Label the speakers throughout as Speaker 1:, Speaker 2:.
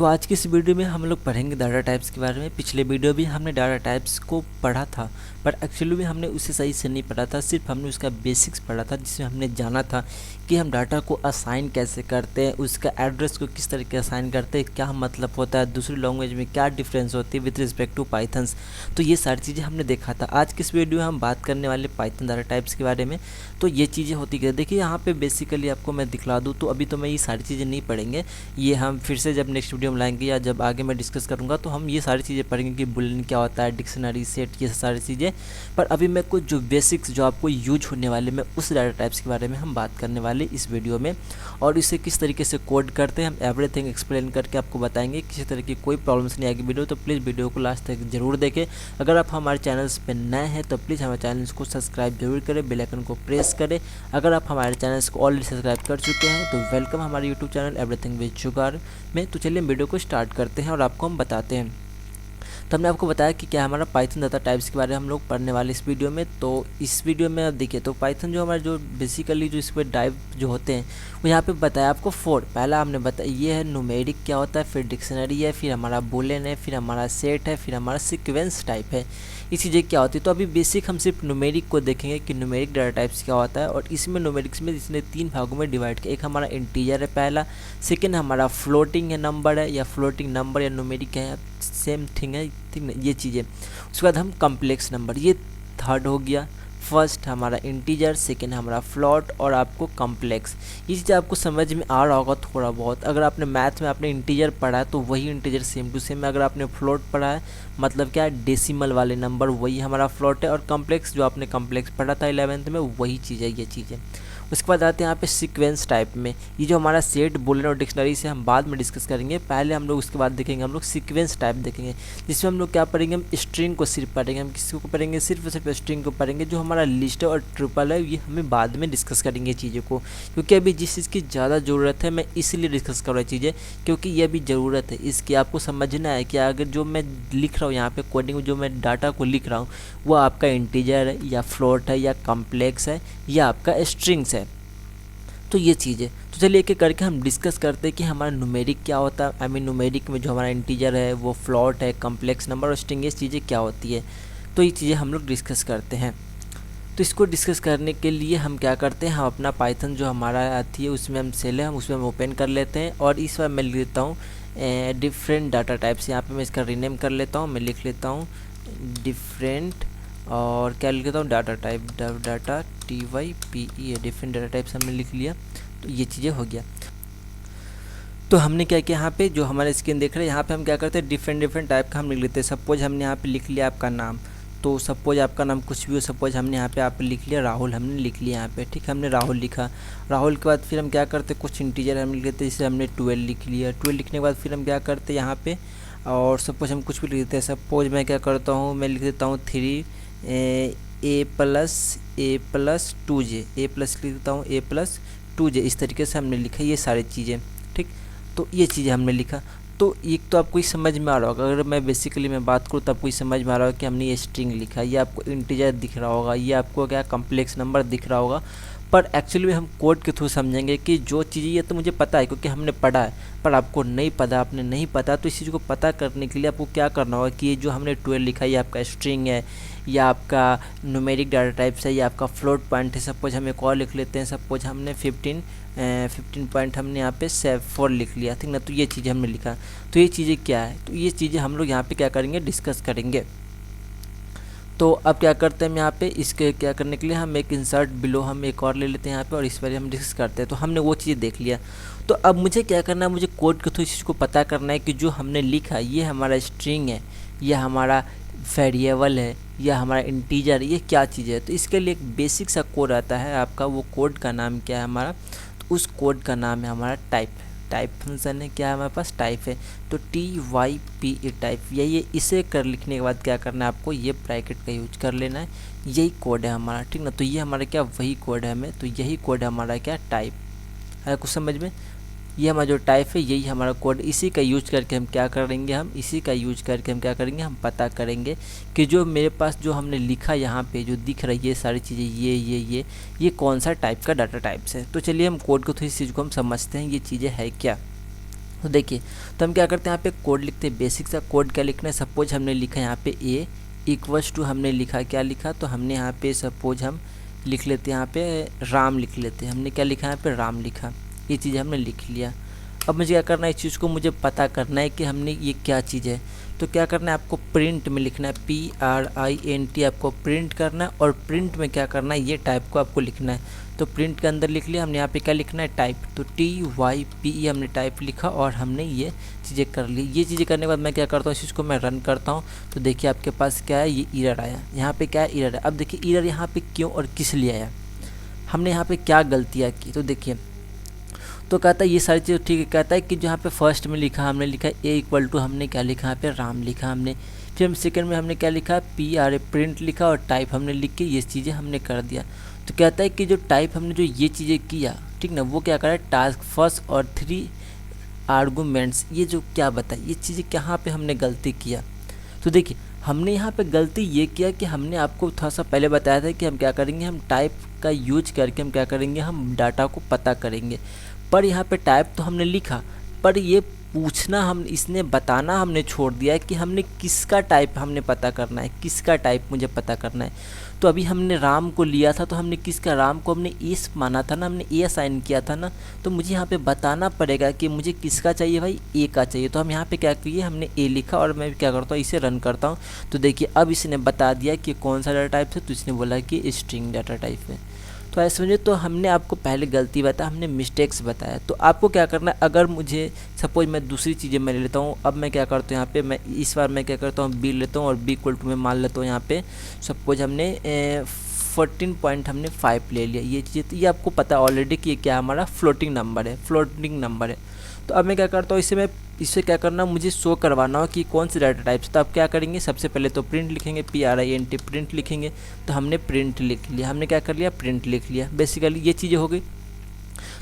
Speaker 1: तो आज की इस वीडियो में हम लोग पढ़ेंगे डाटा टाइप्स के बारे में। पिछले वीडियो भी हमने डाटा टाइप्स को पढ़ा था, पर एक्चुअली में हमने उसे सही से नहीं पढ़ा था, सिर्फ हमने उसका बेसिक्स पढ़ा था, जिसमें हमने जाना था कि हम डाटा को असाइन कैसे करते हैं, उसका एड्रेस को किस तरीके असाइन करते हैं, क्या मतलब होता है, दूसरी लैंग्वेज में क्या डिफरेंस होती है विद रिस्पेक्ट टू पाइथन्स। तो ये सारी चीज़ें हमने देखा था। आज की इस वीडियो में हम बात करने वाले पाइथन डाटा टाइप्स के बारे में। तो ये चीज़ें होती क्या, देखिए यहाँ पे बेसिकली आपको मैं दिखला दूँ तो अभी तो मैं ये सारी चीज़ें नहीं पढ़ेंगे, ये हम फिर से जब नेक्स्ट वीडियो में लाएंगे या जब आगे मैं डिस्कस करूँगा तो हम ये सारी चीज़ें पढ़ेंगे कि बुलियन क्या होता है, डिक्शनरी, सेट, ये सारी चीज़ें। पर अभी मैं कुछ जो बेसिक्स जो आपको यूज होने वाले में उस डाटा टाइप्स के बारे में हम बात करने वाले इस वीडियो में, और इसे किस तरीके से कोड करते हैं हम एवरीथिंग एक्सप्लेन करके आपको बताएंगे। किसी तरह की कोई प्रॉब्लम्स नहीं आएगी वीडियो, तो प्लीज़ वीडियो को लास्ट तक जरूर देखें। अगर आप हमारे चैनल्स पर नए हैं तो प्लीज़ हमारे चैनल को सब्सक्राइब जरूर करें, बेल आइकन को प्रेस करें। अगर आप हमारे चैनल्स को ऑलरेडी सब्सक्राइब कर चुके हैं तो वेलकम हमारे YouTube channel everything with sugar में। तो चलिए वीडियो को स्टार्ट करते हैं और आपको हम बताते हैं। तो हमने आपको बताया कि क्या हमारा पाइथन डाटा टाइप्स के बारे में हम लोग पढ़ने वाले इस वीडियो में। तो इस वीडियो में आप देखिए तो पाइथन जो हमारे जो बेसिकली जो इस पर टाइप जो होते हैं वो यहाँ पे बताया आपको 4। पहला हमने बताया ये है न्यूमेरिक क्या होता है, फिर डिक्शनरी है, फिर हमारा बुलियन है, फिर हमारा सेट है, फिर हमारा सीक्वेंस टाइप है। ये चीज़ें क्या होती है, तो अभी बेसिक हम सिर्फ न्यूमेरिक को देखेंगे कि न्यूमेरिक डाटा टाइप्स क्या होता है। और इसमें न्यूमेरिक्स में इसने 3 भागों में डिवाइड किया। एक हमारा इंटीजर है पहला, सेकेंड हमारा फ्लोटिंग है नंबर है, या फ्लोटिंग नंबर या न्यूमेरिक है, सेम थिंग है, ठीक ना, ये चीज़ें। उसके बाद हम कम्प्लेक्स नंबर, ये थर्ड हो गया। फर्स्ट हमारा इंटीजर, सेकेंड हमारा फ्लॉट और आपको कम्प्लेक्स। ये चीज़ आपको समझ में आ रहा होगा थोड़ा बहुत। अगर आपने मैथ में आपने इंटीजर पढ़ा है तो वही इंटीजर सेम टू सेम है। अगर आपने फ्लॉट पढ़ा है मतलब क्या है, डेसिमल वाले नंबर, वही हमारा फ्लॉट है। और कम्प्लेक्स जो आपने कम्प्लेक्स पढ़ा था 11th में, वही चीज़ है ये चीज़ें। उसके बाद आते हैं यहाँ पे सीक्वेंस टाइप में। ये जो हमारा सेट, बुलियन और डिक्शनरी से हम बाद में डिस्कस करेंगे। पहले हम लोग उसके बाद देखेंगे हम लोग सीक्वेंस टाइप देखेंगे, जिसमें हम लोग क्या पढ़ेंगे, हम स्ट्रिंग को सिर्फ पढ़ेंगे। हम किसी को पढ़ेंगे, सिर्फ स्ट्रिंग को पढ़ेंगे। जो हमारा लिस्ट और ट्रिपल है ये हमें बाद में डिस्कस करेंगे चीज़ों को, क्योंकि अभी जिस चीज़ की ज़्यादा ज़रूरत है मैं इसीलिए डिस्कस कर रहा हूँ चीज़ें, क्योंकि ये अभी ज़रूरत है इसकी। आपको समझना है कि अगर जो मैं लिख रहा हूँ यहाँ पे कोडिंग में, जो मैं डाटा को लिख रहा हूँ वो आपका इंटीजर है या फ्लोट है या कम्प्लेक्स है या आपका स्ट्रिंग्स है। तो ये चीज़ है। तो चलिए एक एक करके हम डिस्कस करते हैं कि हमारा न्यूमेरिक क्या होता है। आई मीन न्यूमेरिक में जो हमारा इंटीजर है वो फ्लॉट है, कम्प्लेक्स नंबर और स्ट्रिंग, ये चीज़ें क्या होती है। तो ये चीज़ें हम लोग डिस्कस करते हैं। तो इसको डिस्कस करने के लिए हम क्या करते हैं, हम अपना पाइथन जो हमारा आती है उसमें हम सेल है, हम उसमें हम ओपन कर लेते हैं। और इस बार मैं लिख लेता हूँ डिफरेंट डाटा टाइप्स। यहाँ पे मैं इसका रीनेम कर लेता हूँ, मैं लिख लेता हूँ डिफरेंट, और क्या लिख लेता हूँ, डाटा टाइप, डाटा TYPE है, डिफरेंट डाटा टाइप्स हमने लिख लिया। तो ये चीज़ें हो गया। तो हमने क्या किया, यहाँ पे जो हमारे स्क्रीन देख रहे हैं यहाँ पे हम क्या करते हैं, डिफरेंट टाइप का हम लिख लेते हैं। सपोज हमने यहाँ पे लिख लिया आपका नाम, तो सपोज आपका नाम कुछ भी हो, सपोज हमने यहाँ पे आप लिख लिया राहुल, हमने लिख लिया यहाँ पे, ठीक है, हमने राहुल लिखा। राहुल के बाद फिर हम क्या करते, कुछ इंटीजर हम लिख लेते हैं, जैसे हमने 12 लिख लिया। 12 लिखने के बाद फिर हम क्या करते यहाँ पे, और सपोज हम कुछ भी लिख देते हैं। सपोज मैं क्या करता हूँ, मैं लिख देता हूँ 3 A plus 2J, A plus लिख देता हूँ A प्लस 2J। इस तरीके से हमने लिखा ये सारी चीज़ें, ठीक। तो ये चीज़ें हमने लिखा। तो एक तो आपको ही समझ में आ रहा होगा, अगर मैं बेसिकली मैं बात करूँ तो आपको ही समझ में आ रहा होगा कि हमने ये स्ट्रिंग लिखा, ये आपको इंटीजर दिख रहा होगा, ये आपको क्या कम्प्लेक्स नंबर दिख रहा होगा। पर एक्चुअली में हम कोड के थ्रू समझेंगे कि जो चीज़ें, ये तो मुझे पता है क्योंकि हमने पढ़ा है, पर आपको नहीं पता, आपने नहीं पता। तो इस चीज़ को पता करने के लिए आपको क्या करना होगा कि ये जो हमने 12 लिखा है ये आपका स्ट्रिंग है या आपका न्यूमेरिक डाटा टाइप्स है या आपका फ्लोट पॉइंट है। सपोज हम एक और लिख लेते हैं, सपोज हमने 15 पॉइंट हमने यहाँ पे 4 लिख लिया, ठीक ना। तो ये चीज़ें हमने लिखा। तो ये चीज़ें क्या है, तो ये चीज़ें हम लोग यहाँ पे क्या करेंगे, डिस्कस करेंगे। तो अब क्या करते हैं हम यहाँ पे इसके क्या करने के लिए हम एक इंसर्ट बिलो हम एक और ले लेते हैं यहाँ पे, और इस बार हम डिस्कस करते हैं। तो हमने वो चीज़ देख लिया। तो अब मुझे क्या करना है, मुझे कोड के थ्रू इस चीज़ को पता करना है कि जो हमने लिखा ये हमारा स्ट्रिंग है या हमारा वेरिएबल है या हमारा इंटीजर, ये क्या चीज़ है। तो इसके लिए एक बेसिक सा कोड आता है आपका, वो कोड का नाम क्या है हमारा, तो उस कोड का नाम है हमारा टाइप फंक्शन है। क्या है हमारे पास, टाइप है। तो TYPE टाइप, यही इसे कर लिखने के बाद क्या करना है आपको, ये ब्रैकेट का यूज कर लेना है। यही कोड है हमारा, ठीक ना। तो ये हमारा क्या, वही कोड है हमें, तो यही कोड है हमारा क्या, टाइप है। कुछ समझ में, ये हमारा जो टाइप है यही हमारा कोड। इसी का यूज करके हम क्या करेंगे, हम इसी का यूज करके हम क्या करेंगे, हम पता करेंगे कि जो मेरे पास जो हमने लिखा यहाँ पे जो दिख रही है ये सारी चीज़ें, ये कौन सा टाइप का डाटा टाइप्स है। तो चलिए हम कोड को थोड़ी इस चीज़ को हम समझते हैं ये चीज़ें है क्या। तो देखिए, तो हम क्या करते हैं, यहाँ पे कोड लिखते हैं। बेसिक सा कोड क्या लिखना है, सपोज हमने लिखा है यहाँ पे ए इक्वल्स टू, हमने लिखा क्या लिखा, तो हमने यहाँ पे सपोज हम लिख लेते हैं यहाँ पे राम लिख लेते हैं। हमने क्या लिखा है यहाँ पे राम लिखा, ये चीज़ हमने लिख लिया। अब मुझे क्या करना है, इस चीज़ को मुझे पता करना है कि हमने ये क्या चीज़ है। तो क्या करना है, आपको प्रिंट में लिखना है, PRINT आपको प्रिंट करना है। और प्रिंट में क्या करना है, ये टाइप को आपको लिखना है। तो प्रिंट के अंदर लिख लिया हमने, यहाँ पे क्या लिखना है, टाइप। तो TYPE हमने टाइप लिखा और हमने ये चीज़ें कर ली। ये चीज़ें करने के बाद मैं क्या करता हूँ, इस चीज़ को मैं रन करता हूँ। तो देखिए आपके पास क्या है, ये एरर आया। यहाँ पे क्या है, एरर है। अब देखिए एरर यहाँ पे क्यों और किस लिए आया, हमने यहाँ पे क्या गलतियाँ की। तो देखिए, तो कहता है ये सारी चीज़ ठीक है। कहता है कि जहाँ पे फर्स्ट में लिखा, हमने लिखा ए इक्वल टू, हमने क्या लिखा यहाँ पे राम लिखा हमने। फिर हम सेकंड में हमने क्या लिखा, PRA प्रिंट लिखा और टाइप हमने लिख के ये चीज़ें हमने कर दिया। तो कहता है कि जो टाइप हमने जो ये चीज़ें किया, ठीक ना, वो क्या करा, टास्क फर्स्ट और 3 आर्गूमेंट्स, ये जो क्या बताए, ये चीज़ें कहाँ पे हमने गलती किया। तो देखिए, हमने यहाँ पे गलती ये किया कि हमने आपको थोड़ा सा पहले बताया था कि हम क्या करेंगे, हम टाइप का यूज करके हम क्या करेंगे, हम डाटा को पता करेंगे। पर यहाँ पे टाइप तो हमने लिखा, पर ये पूछना हम इसने बताना हमने छोड़ दिया है कि हमने किसका टाइप हमने पता करना है, किसका टाइप मुझे पता करना है। तो अभी हमने राम को लिया था, तो हमने किसका, राम को हमने एस माना था ना, हमने ए असाइन किया था ना। तो मुझे यहाँ पे बताना पड़ेगा कि मुझे किसका चाहिए भाई, ए का चाहिए। तो हम यहाँ पे क्या किए, हमने ए लिखा और मैं क्या करता हूँ, इसे रन करता हूँ। तो देखिए अब इसने बता दिया कि कौन सा डाटा टाइप है। तो इसने बोला कि स्ट्रिंग डाटा टाइप है। तो ऐसे समझे, तो हमने आपको पहले गलती बताया, हमने मिस्टेक्स बताया। तो आपको क्या करना है, अगर मुझे सपोज मैं दूसरी चीज़ें मैं ले लेता हूँ। अब मैं क्या करता हूँ, यहाँ पे मैं इस बार मैं क्या करता हूँ, बी लेता हूँ और बी इक्वल टू में मान लेता हूँ यहाँ पे सपोज हमने 14.5 ले लिया। ये चीज़, ये आपको पता है ऑलरेडी कि ये क्या हमारा फ्लोटिंग नंबर है, फ्लोटिंग नंबर है। तो अब मैं क्या करता हूँ, इससे क्या करना, मुझे शो करवाना हो कि कौन से डाटा टाइप्स। तो आप क्या करेंगे, सबसे पहले तो प्रिंट लिखेंगे, PRINT प्रिंट लिखेंगे। तो हमने प्रिंट लिख लिया, हमने क्या कर लिया, प्रिंट लिख लिया। बेसिकली ये चीज़ें हो गई,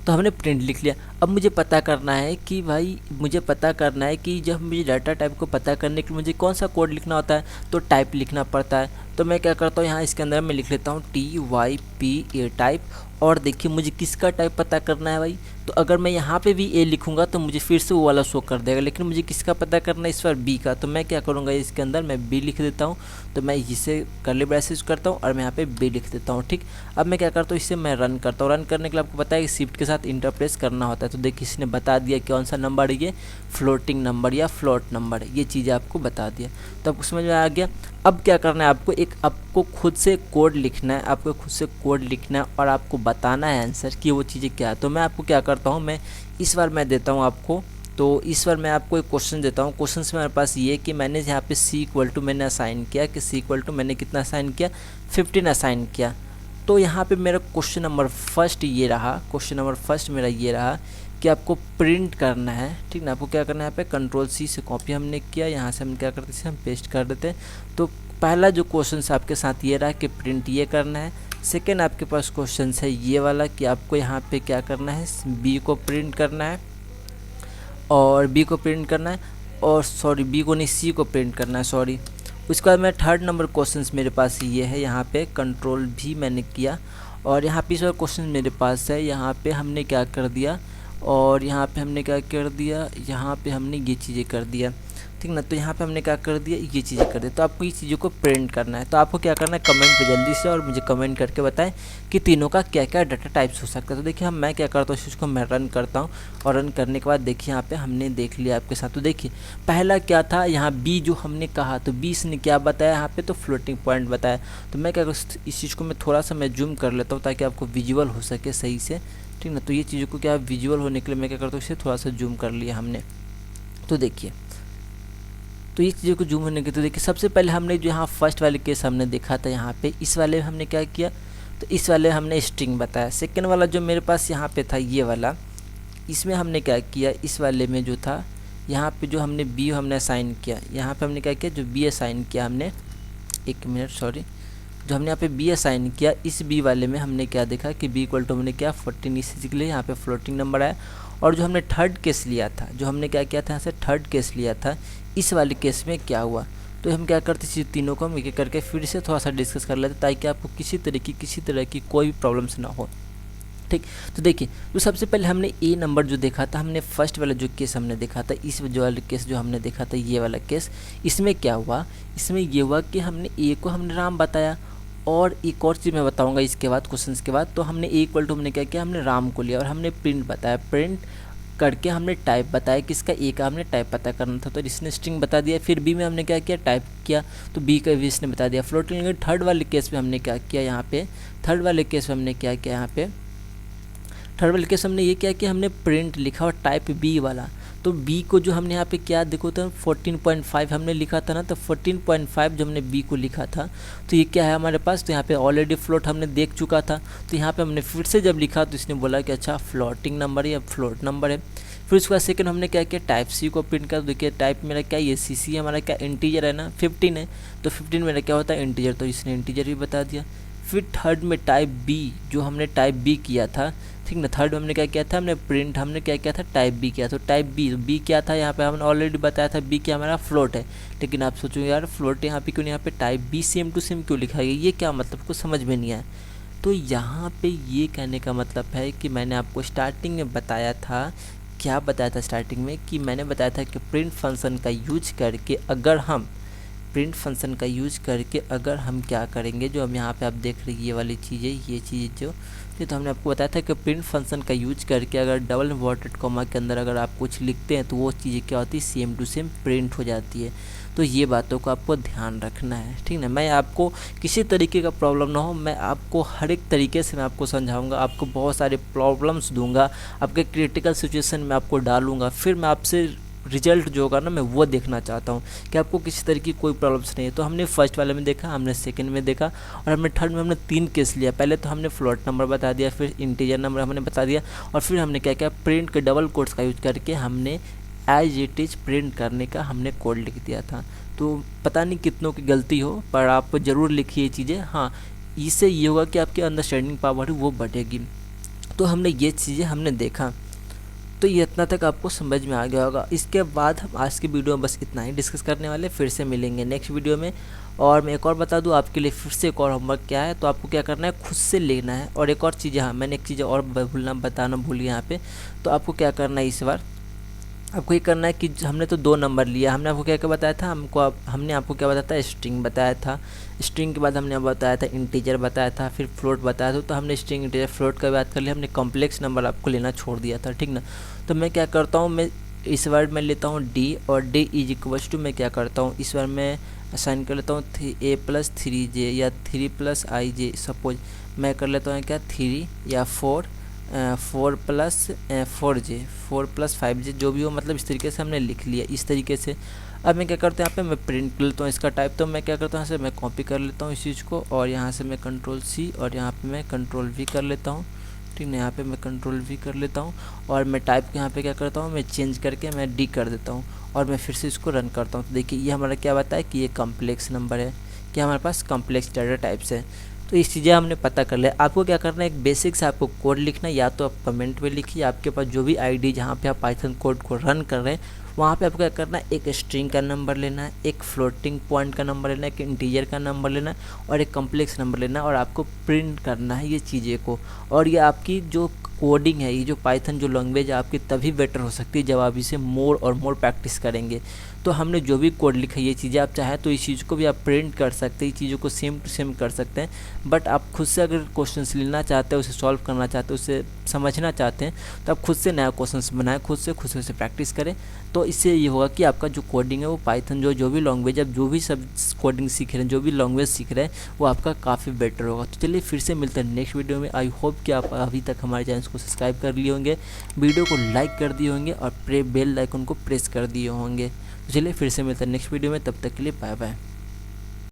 Speaker 1: तो हमने प्रिंट लिख लिया। अब मुझे पता करना है कि भाई, मुझे पता करना है कि जब मुझे डाटा टाइप को पता करने के लिए मुझे कौन सा कोड लिखना होता है, तो टाइप लिखना पड़ता है। तो मैं क्या करता हूँ, यहाँ इसके अंदर मैं लिख लेता हूँ TYPA टाइप। और देखिए मुझे किसका टाइप पता करना है भाई। तो अगर मैं यहाँ पे भी ए लिखूंगा तो मुझे फिर से वो वाला शो कर देगा, लेकिन मुझे किसका पता करना है, इस बार बी का। तो मैं क्या करूँगा, इसके अंदर मैं बी लिख देता हूँ। तो मैं इसे कर्ली ब्रैसेस करता हूँ और मैं यहाँ पे बी लिख देता हूँ। ठीक, अब मैं क्या करता हूँ, इसे मैं रन करता हूँ। रन करने के लिए आपको पता है कि शिफ्ट के साथ इंटर प्रेस करना होता है। तो देखिए इसने बता दिया कौन सा नंबर है, ये फ्लोटिंग नंबर या फ्लोट नंबर है, ये चीज़ें आपको बता दिया। तो आपको समझ में आ गया। अब क्या करना है, आपको खुद से कोड लिखना है, आपको खुद से कोड लिखना है और आपको बताना है आंसर कि वो चीज़ें क्या है। तो मैं आपको क्या करता हूँ, मैं इस बार मैं देता हूँ आपको, तो इस बार मैं आपको एक क्वेश्चन देता हूँ। क्वेश्चन में मेरे पास ये कि मैंने यहाँ पे C इक्वल टू मैंने असाइन किया कि C इक्वल टू मैंने कितना असाइन किया, 15 असाइन किया। तो यहाँ पे मेरा क्वेश्चन नंबर फर्स्ट ये रहा, क्वेश्चन नंबर फर्स्ट मेरा ये रहा कि आपको प्रिंट करना है। ठीक ना, आपको क्या करना है, यहाँ पे Ctrl+C से कॉपी हमने किया, यहाँ से हम क्या करते हैं, हम पेस्ट कर देते हैं। तो पहला जो क्वेश्चन आपके साथ ये रहा कि प्रिंट ये करना है। सेकेंड आपके पास क्वेश्चन है ये वाला कि आपको यहाँ पे क्या करना है, बी को प्रिंट करना है और बी को प्रिंट करना है, और सॉरी बी को नहीं सी को प्रिंट करना है, सॉरी। उसके बाद मैं थर्ड नंबर क्वेश्चन मेरे पास ये है, यहाँ पे Ctrl+V मैंने किया और यहाँ पे इस बार क्वेश्चन मेरे पास है, यहाँ पे हमने क्या कर दिया और यहाँ पे हमने क्या कर दिया, यहाँ पे हमने ये चीज़ें कर दिया। ठीक ना, तो यहाँ पे हमने क्या कर दिया, ये चीज़ें कर दी। तो आपको ये चीज़ों को प्रिंट करना है। तो आपको क्या करना है, कमेंट पे जल्दी से और मुझे कमेंट करके बताएं कि तीनों का क्या क्या डाटा टाइप्स हो सकता है। तो देखिए मैं क्या करता हूँ, इसको मैं रन करता हूँ और रन करने के बाद देखिए यहाँ पे हमने देख लिया आपके साथ। तो देखिए पहला क्या था, यहाँ बी जो हमने कहा, तो बी ने क्या बताया यहाँ पे, तो फ्लोटिंग पॉइंट बताया। तो मैं क्या करूँ, इस चीज़ को मैं थोड़ा सा मैं जूम कर लेता हूँ ताकि आपको विजुअल हो सके सही से। ठीक ना, तो ये चीज़ों को क्या विजुअल होने के लिए मैं क्या करता हूँ, इसे थोड़ा सा जूम कर लिया हमने। तो देखिए, तो ये चीज़ों को जूम होने के, तो देखिए सबसे पहले हमने जो यहाँ फर्स्ट वाले केस हमने देखा था, यहाँ पे इस वाले हमने क्या किया, तो इस वाले हमने स्ट्रिंग बताया। सेकेंड वाला जो मेरे पास यहाँ पे था ये वाला, इसमें हमने क्या किया, इस वाले में जो था यहाँ पे जो हमने बी हमने असाइन किया, यहाँ पे हमने क्या किया, जो बी असाइन किया हमने, एक मिनट सॉरी, जो हमने यहाँ पे बी असाइन किया, इस बी वाले में हमने क्या देखा कि बी इक्वल टू हमने क्या 14, इसीलिए यहाँ पे फ्लोटिंग नंबर आया। और जो हमने थर्ड केस लिया था, जो हमने क्या किया था, यहाँ से थर्ड केस लिया था, इस वाले केस में क्या हुआ, तो हम क्या करते हैं, तीनों को हम एक एक करके फिर से थोड़ा सा डिस्कस कर लेते ताकि आपको किसी तरह की कोई भी प्रॉब्लम्स ना हो। ठीक। तो देखिए, तो सबसे पहले हमने ए नंबर जो देखा था, हमने फर्स्ट वाला जो केस हमने देखा था, इस जो वाला केस जो हमने देखा था, ये वाला केस, इसमें क्या हुआ, इसमें ये हुआ कि हमने ए को हमने राम बताया। और एक और चीज़ मैं बताऊंगा इसके बाद, क्वेश्चन के बाद। तो हमने ए इक्वल टू हमने क्या किया, हमने राम को लिया और हमने प्रिंट बताया, प्रिंट करके हमने टाइप बताया, किसका, ए का हमने टाइप पता करना था, तो इसने स्ट्रिंग बता दिया। फिर बी में हमने क्या किया, टाइप किया, तो बी का भी इसने बता दिया, फ्लोटिंग। थर्ड वाले केस में हमने क्या किया, यहाँ पे थर्ड वाले केस में हमने क्या किया, यहाँ पे थर्ड वाले केस हमने ये किया कि हमने प्रिंट लिखा और टाइप बी वाला। तो बी को जो हमने यहाँ पे क्या देखो तो 14.5 हमने लिखा था ना, तो 14.5 जो हमने बी को लिखा था, तो ये क्या है हमारे पास, तो यहाँ पे ऑलरेडी फ्लोट हमने देख चुका था। तो यहाँ पे हमने फिर से जब लिखा तो इसने बोला कि अच्छा फ्लोटिंग नंबर है या फ्लोट नंबर है। फिर उसके बाद सेकंड हमने क्या किया, टाइप सी को प्रिंट कर। देखिए टाइप मेरा क्या, ये सी हमारा क्या इंटीजर है ना, 15 है, तो 15 मेरा क्या होता है, इंटीजर, तो इसने इंटीजर भी बता दिया। फिर थर्ड में टाइप बी, जो हमने टाइप बी किया था, ठीक ना, थर्ड में हमने क्या किया था, हमने प्रिंट हमने क्या किया था, टाइप बी किया। तो टाइप बी क्या था, यहाँ पे हमने ऑलरेडी बताया था बी क्या हमारा फ्लोट है। लेकिन आप सोचो यार फ्लोट यहाँ पे क्यों नहीं, यहाँ पे type B same to same क्यों लिखा गया, ये क्या मतलब, कुछ समझ में नहीं आया। तो यहाँ पे ये कहने का मतलब है कि मैंने आपको स्टार्टिंग में बताया था, क्या बताया था स्टार्टिंग में, कि मैंने बताया था कि प्रिंट फंक्शन का यूज करके अगर हम अगर हम क्या करेंगे, जो हम यहाँ पे आप देख रहे हैं ये वाली चीज़ें, ये चीज़ जो ये, तो हमने आपको बताया था कि प्रिंट फंक्शन का यूज करके अगर डबल इन्वर्टेड कॉमा के अंदर अगर आप कुछ लिखते हैं तो वो चीज़ें क्या होती है, सेम टू सेम प्रिंट हो जाती है। तो ये बातों को आपको ध्यान रखना है, ठीक ना। मैं आपको किसी तरीके का प्रॉब्लम ना हो, मैं आपको हर एक तरीके से मैं आपको समझाऊंगा, आपको बहुत सारे प्रॉब्लम्स दूंगा, आपके क्रिटिकल सिचुएशन में आपको डालूंगा, फिर मैं आपसे रिजल्ट जो होगा ना मैं वो देखना चाहता हूँ कि आपको किसी तरह की कोई प्रॉब्लम्स नहीं है। तो हमने फर्स्ट वाले में देखा, हमने सेकंड में देखा, और हमने थर्ड में हमने 3 केस लिया। पहले तो हमने फ्लोट नंबर बता दिया, फिर इंटीजर नंबर हमने बता दिया, और फिर हमने क्या किया, प्रिंट के डबल कोट्स का यूज करके हमने एज इट इज प्रिंट करने का हमने कोड लिख दिया था। तो पता नहीं कितनों की गलती हो, पर आप ज़रूर लिखिए ये चीज़ें। हाँ, इससे ये होगा कि आपकी अंडरस्टैंडिंग पावर वो बढ़ेगी। तो हमने ये चीज़ें हमने देखा, तो ये इतना तक आपको समझ में आ गया होगा। इसके बाद हम आज की वीडियो में बस इतना ही डिस्कस करने वाले, फिर से मिलेंगे नेक्स्ट वीडियो में। और मैं एक और बता दूं आपके लिए, फिर से एक और होमवर्क क्या है, तो आपको क्या करना है, खुद से लेना है। और एक और चीज़, हाँ मैंने एक चीज़ और बताना भूल गया यहाँ पे, तो आपको क्या करना है, इस बार आपको ये करना है कि हमने तो 2 नंबर लिया, हमने आपको क्या क्या बताया था, हमने आपको क्या बताया था, स्ट्रिंग बताया था। स्ट्रिंग के बाद हमने बताया था इंटीजर बताया था, फिर फ्लोट बताया था। तो हमने स्ट्रिंग इंटीजर फ्लोट का बात कर लिया, हमने कॉम्प्लेक्स नंबर आपको लेना छोड़ दिया था, ठीक ना। तो मैं क्या करता हूँ, मैं इस बार मैं लेता हूँ डी, और डी इज इक्वल्स टू मैं क्या करता हूँ, इस बार मैं असाइन कर लेता हूँ a + 3j या 3 + ij। सपोज मैं कर लेता हूँ क्या, 3 या 4 + 4j 4 + 5j, जो भी हो, मतलब इस तरीके से हमने लिख लिया इस तरीके से। अब मैं क्या करता हूँ, यहाँ पे मैं प्रिंट कर लेता हूँ इसका टाइप। तो मैं क्या करता हूँ, यहाँ से मैं कॉपी कर लेता हूँ इस चीज़ को, और यहाँ से मैं Ctrl+C और यहाँ पे मैं Ctrl+V कर लेता हूँ, ठीक है। यहाँ पे मैं Ctrl+V कर लेता हूँ, और मैं टाइप को यहाँ पे क्या करता हूँ, मैं चेंज करके मैं डी कर देता हूँ, और मैं फिर से इसको रन करता हूँ। तो देखिए ये हमारा क्या बताया कि ये कॉम्प्लेक्स नंबर है, कि हमारे पास कॉम्प्लेक्स डाटा टाइप्स है। तो इस चीज़ें हमने पता कर लिया। आपको क्या करना है, एक बेसिक से आपको कोड लिखना है, या तो आप कमेंट में लिखिए, आपके पास जो भी आईडी जहाँ पे आप पाइथन कोड को रन कर रहे हैं वहाँ पे आपको क्या करना है, एक स्ट्रिंग का नंबर लेना है, एक फ्लोटिंग पॉइंट का नंबर लेना है, एक इंटीजर का नंबर लेना है, और एक कॉम्प्लेक्स नंबर लेना है, और आपको प्रिंट करना है ये चीज़ें को। और ये आपकी जो कोडिंग है, ये जो पाइथन जो लैंग्वेज है आपकी तभी बेटर हो सकती है जब आप इसे मोर और मोर प्रैक्टिस करेंगे। तो हमने जो भी कोड लिखा है ये चीज़ें आप चाहें तो इस चीज़ को भी आप प्रिंट कर सकते हैं, चीज़ों को सेम टू सेम कर सकते हैं। बट आप खुद से अगर क्वेश्चंस लेना चाहते हैं, उसे सॉल्व करना चाहते हैं, उसे समझना चाहते हैं, तो आप खुद से नया क्वेश्चंस बनाएं, खुद से प्रैक्टिस करें। तो इससे ये होगा कि आपका जो कोडिंग है वो पाइथन जो भी लैंग्वेज, आप जो भी सब कोडिंग सीख रहे हैं, जो भी लैंग्वेज सीख रहे हैं, वो आपका काफ़ी बेटर होगा। तो चलिए फिर से मिलते हैं नेक्स्ट वीडियो में। आई होप कि आप अभी तक हमारे चैनल को सब्सक्राइब कर लिए होंगे, वीडियो को लाइक कर दिए होंगे, और बेल आइकन को प्रेस कर दिए होंगे। तो चलिए फिर से मिलते हैं नेक्स्ट वीडियो में, तब तक के लिए बाय बाय।